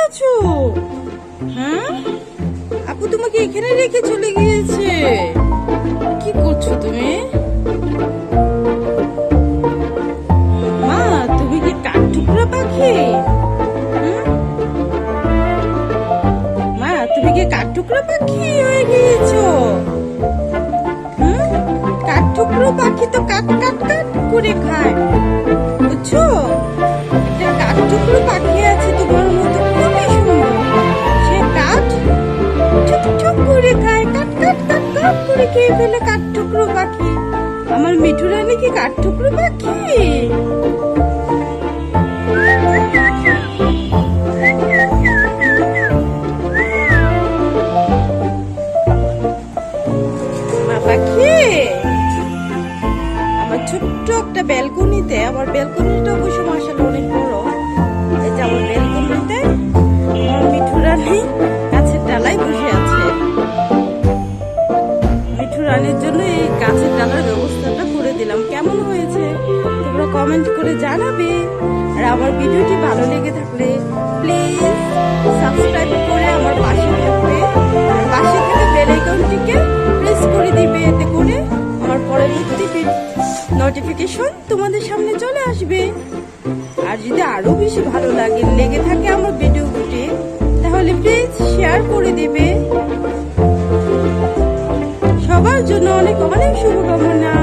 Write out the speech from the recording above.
আছো? হ্যাঁ, আপু তোমাকে এখানে রেখে চলে গিয়েছে। কি করছো তুমি? মা, তুমি কি কাঠঠুকরা পাখি? মা, তুমি কি কাঠঠুকরা পাখি হয়ে গিয়েছো? কাঠঠুকরো পাখি তো কাট কাট কাট করে খায়, বুঝছো? একটা কাঠঠুকরো পাখি আছে তোমার মতো, খুবই সুন্দর। সে কাঠ ঠুক ঠুক করে খায়, কাট কাট কাট কাট করে খেয়ে ফেলে কাঠঠুকরো পাখি। আমার মিঠু রানী কি কাঠঠুকরো পাখি? আমার ছোট্ট একটা ব্যালকনিতে, আমার ব্যালকনিটা অবশ্য মাশাআল্লাহ অনেক বড়। এই যে আমার ব্যালকনিতে আমার মিঠু রানী গাছের ডালায় বসে আছে। মিঠু রানীর জন্য এই গাছের ডালার ব্যবস্থাটা করে দিলাম। কেমন হয়েছে তোমরা কমেন্ট করে জানাবে। আর আমার ভিডিওটি ভালো লেগে থাকলে প্লিজ সাবস্ক্রাইব করে আমার পাশে থাকবে, আর পাশে থাকা বেল আইকনটিকে প্রেস করে দিবে। এতে করে আমার পরবর্তী নোটিফিকেশন তোমাদের সামনে চলে আসবে। আর যদি আরো বেশি ভালো লেগে থাকে আমার ভিডিওটি, তাহলে প্লিজ শেয়ার করে দেবে। সবার জন্য অনেক অনেক শুভকামনা।